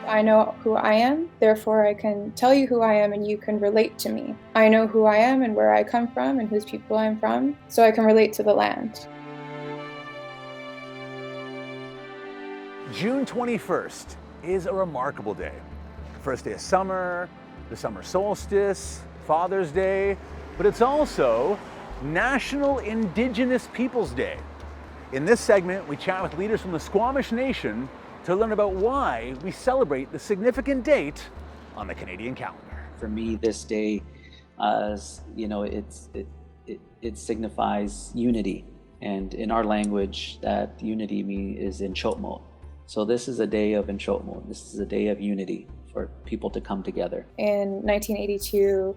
I know who I am, therefore I can tell you who I am and you can relate to me. I know who I am and where I come from and whose people I'm from, so I can relate to the land. June 21st is a remarkable day. The first day of summer, the Summer Solstice, Father's Day, but it's also National Indigenous Peoples Day. In this segment, we chat with leaders from the Squamish Nation to learn about why we celebrate the significant date on the Canadian calendar. For me, this day, it signifies unity, and in our language, that unity is Nch'úēmut. So this is a day of Nch'úēmut. This is a day of unity for people to come together. In 1982,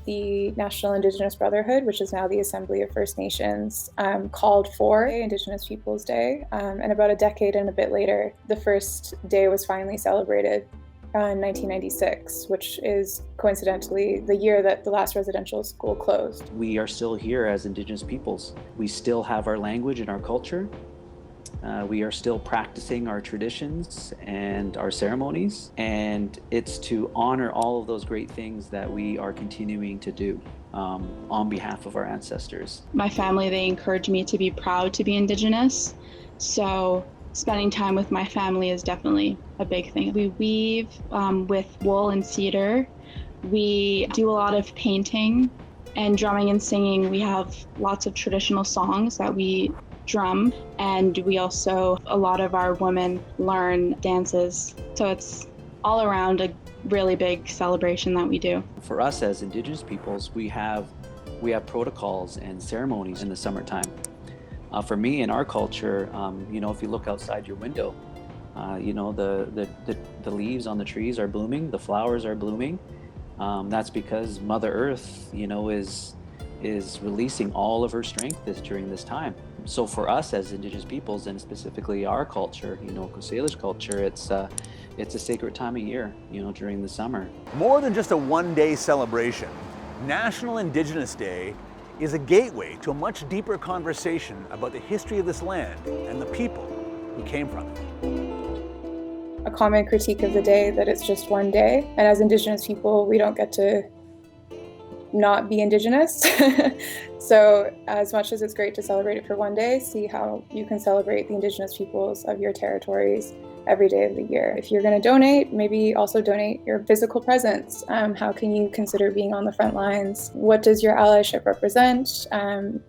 the National Indigenous Brotherhood, which is now the Assembly of First Nations, called for Indigenous Peoples Day. And about a decade and a bit later, the first day was finally celebrated in 1996, which is coincidentally the year that the last residential school closed. We are still here as Indigenous peoples. We still have our language and our culture. We are still practicing our traditions and our ceremonies, and it's to honor all of those great things that we are continuing to do on behalf of our ancestors. My family, they encourage me to be proud to be Indigenous, so spending time with my family is definitely a big thing. We weave with wool and cedar. We do a lot of painting and drumming and singing. We have lots of traditional songs that we drum, and we also, a lot of our women learn dances. So it's all around a really big celebration that we do. For us as Indigenous peoples, we have protocols and ceremonies in the summertime. For me, in our culture, if you look outside your window, the leaves on the trees are blooming, the flowers are blooming. That's because Mother Earth, is releasing all of her strength during this time. So for us as Indigenous peoples, and specifically our culture, Coast Salish culture, it's a sacred time of year, during the summer. More than just a one-day celebration, National Indigenous Day is a gateway to a much deeper conversation about the history of this land and the people who came from it. A common critique of the day that it's just one day, and as Indigenous people, we don't get to not be Indigenous. So as much as it's great to celebrate it for one day, see how you can celebrate the Indigenous peoples of your territories every day of the year. If you're going to donate, maybe also donate your physical presence. How can you consider being on the front lines? What does your allyship represent?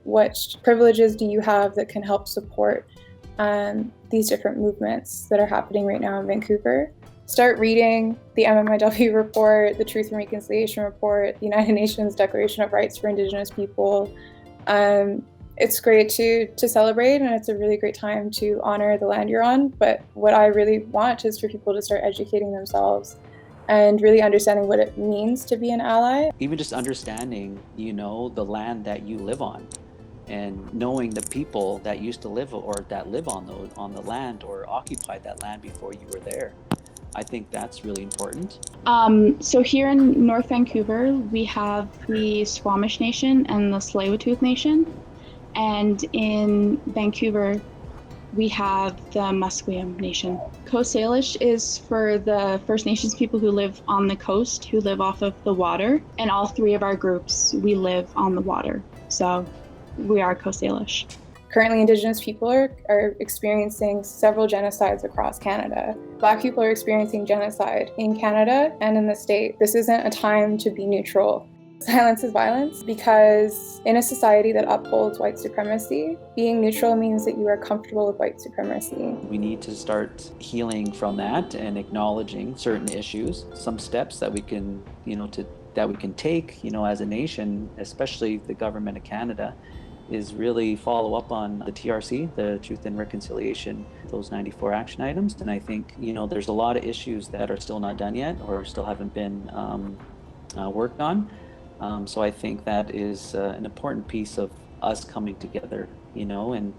What privileges do you have that can help support these different movements that are happening right now in Vancouver? Start reading the MMIW report, the Truth and Reconciliation report, the United Nations Declaration of Rights for Indigenous People. It's great to celebrate, and it's a really great time to honor the land you're on. But what I really want is for people to start educating themselves and really understanding what it means to be an ally. Even just understanding, the land that you live on, and knowing the people that used to live or that live on the land or occupied that land before you were there. I think that's really important. So here in North Vancouver, we have the Squamish Nation and the Tsleil-Waututh Nation. And in Vancouver, we have the Nch'úēmut Nation. Coast Salish is for the First Nations people who live on the coast, who live off of the water. And all three of our groups, we live on the water. So we are Coast Salish. Currently, Indigenous people are experiencing several genocides across Canada. Black people are experiencing genocide in Canada and in the state. This isn't a time to be neutral. Silence is violence, because in a society that upholds white supremacy, being neutral means that you are comfortable with white supremacy. We need to start healing from that and acknowledging certain issues, some steps that we can, that we can take, as a nation, especially the government of Canada, is really follow up on the TRC, the Truth and Reconciliation, those 94 action items. And I think, there's a lot of issues that are still not done yet or still haven't been worked on. So I think that is an important piece of us coming together, and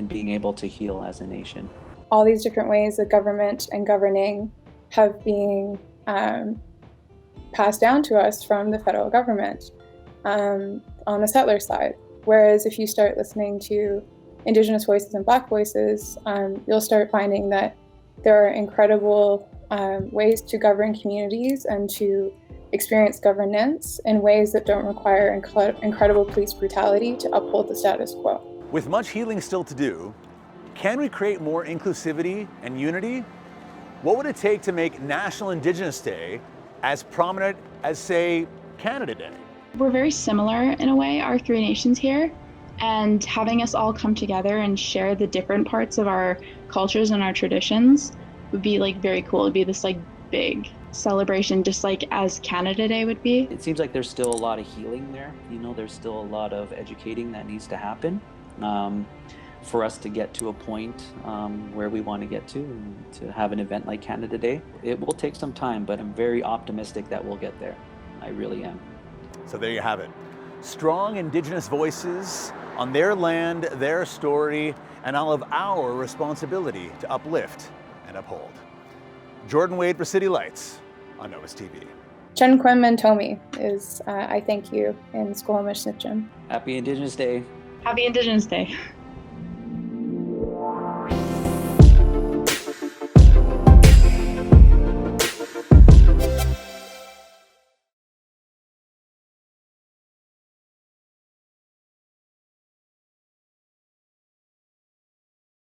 being able to heal as a nation. All these different ways that government and governing have been passed down to us from the federal government. On the settler side. Whereas if you start listening to Indigenous voices and Black voices, you'll start finding that There are incredible ways to govern communities and to experience governance in ways that don't require incredible police brutality to uphold the status quo. With much healing still to do, can we create more inclusivity and unity? What would it take to make National Indigenous Day as prominent as, say, Canada Day? We're very similar in a way, our three nations here, and having us all come together and share the different parts of our cultures and our traditions would be like very cool. It'd be this like big celebration, just like as Canada Day would be. It seems like there's still a lot of healing there. You know, there's still a lot of educating that needs to happen for us to get to a point where we want to get to have an event like Canada Day. It will take some time, but I'm very optimistic that we'll get there. I really am. So there you have it. Strong Indigenous voices on their land, their story, and all of our responsibility to uplift and uphold. Jordan Wade for City Lights on Novus TV. Nch'úēmut is I thank you in Squamish Nation. Happy Indigenous Day. Happy Indigenous Day.